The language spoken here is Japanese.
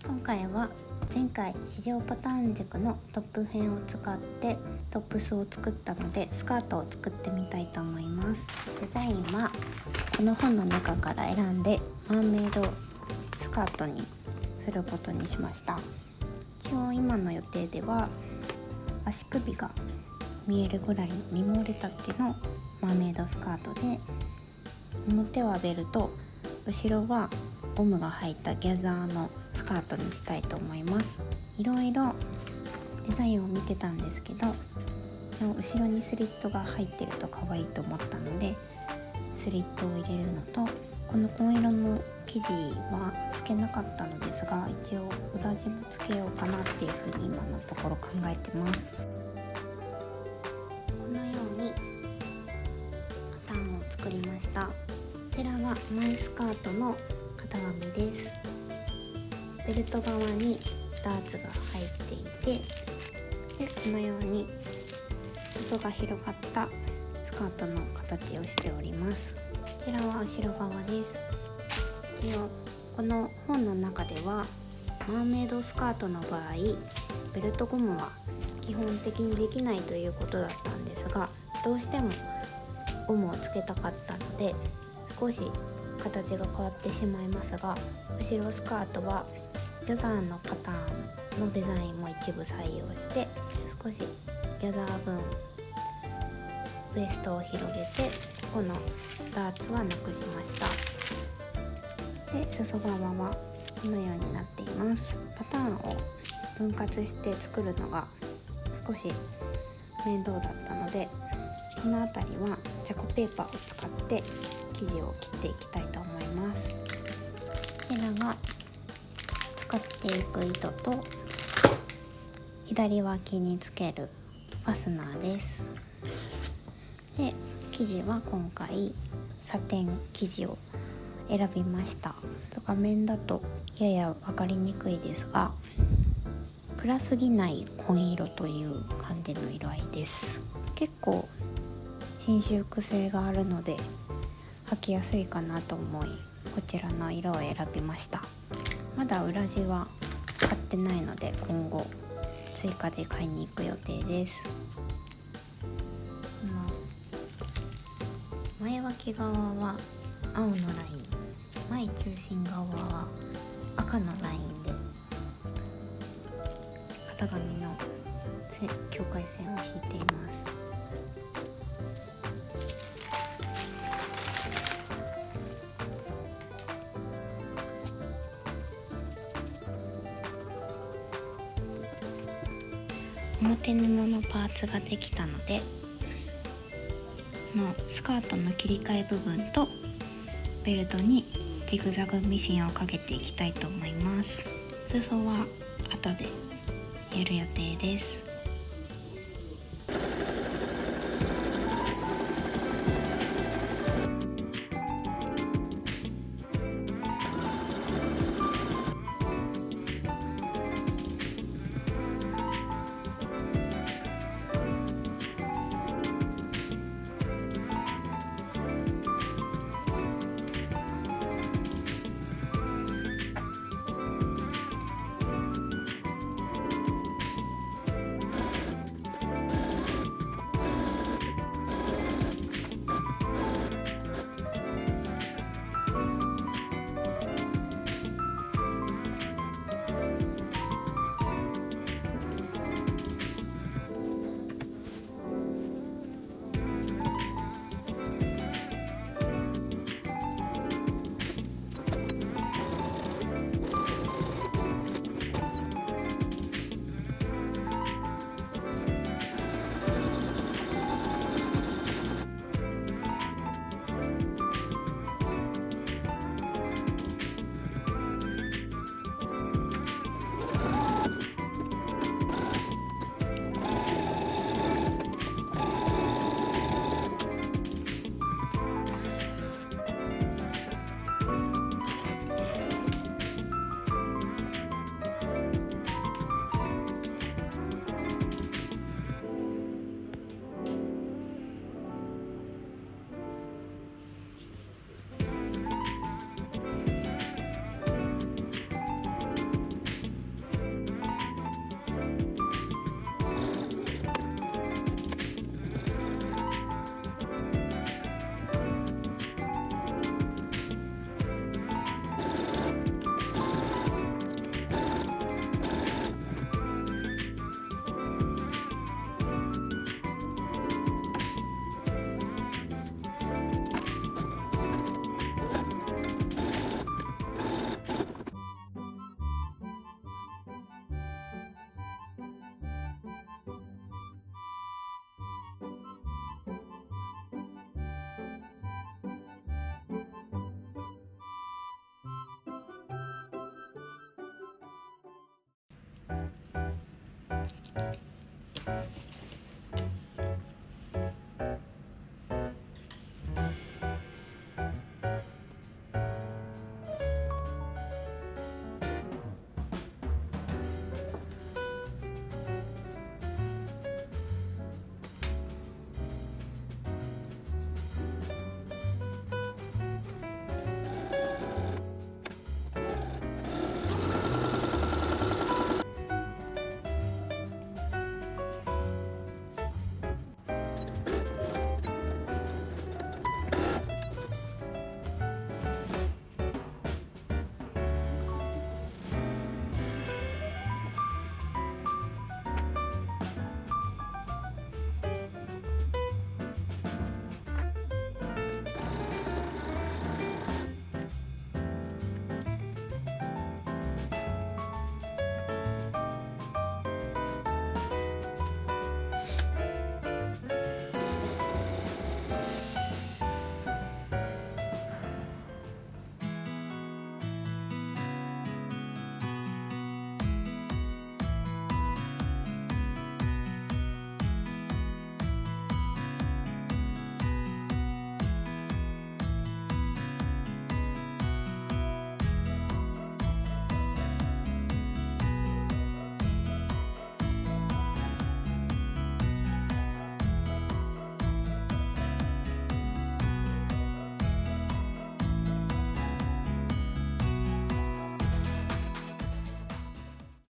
今回は前回市場パターン軸のトップ編を使ってトップスを作ったので、スカートを作ってみたいと思います。デザインはこの本の中から選んでマーメイドスカートにすることにしました。一応今の予定では足首が見えるぐらいのミモーレ丈のマーメイドスカートで、表はベルト、後ろはゴムが入ったギャザーのスカートにしたいと思います。いろいろデザインを見てたんですけど、後ろにスリットが入ってると可愛いと思ったのでスリットを入れるのと、この紺色の生地はつけなかったのですが、一応裏地もつけようかなっていうふうに今のところ考えてます。このようにパターンを作りました。こちらは前スカートの型紙です。ベルト側にダーツが入っていて、でこのように裾が広がったスカートの形をしております。こちらは後ろ側です。一応この本の中ではマーメイドスカートの場合ベルトゴムは基本的にできないということだったんですが、どうしてもゴムをつけたかったので少し形が変わってしまいますが、後ろスカートはギャザーのパターンのデザインも一部採用して、少しギャザー分ウエストを広げて、このダーツはなくしました。で裾側はこのようになっています。パターンを分割して作るのが少し面倒だったので、この辺りはチャコペーパーを使って生地を切っていきたいと思います。こちらが使っていく糸と左脇につけるファスナーです。で生地は今回サテン生地を選びました。画面だとやや分かりにくいですが、暗すぎない紺色という感じの色合いです。結構伸縮性があるので履きやすいかなと思い、こちらの色を選びました。まだ裏地は買ってないので今後追加で買いに行く予定です。前脇側は青のライン、前中心側は赤のラインで型紙の境界線を引いています。表布のパーツができたので、スカートの切り替え部分とベルトにジグザグミシンをかけていきたいと思います。裾は後でやる予定です。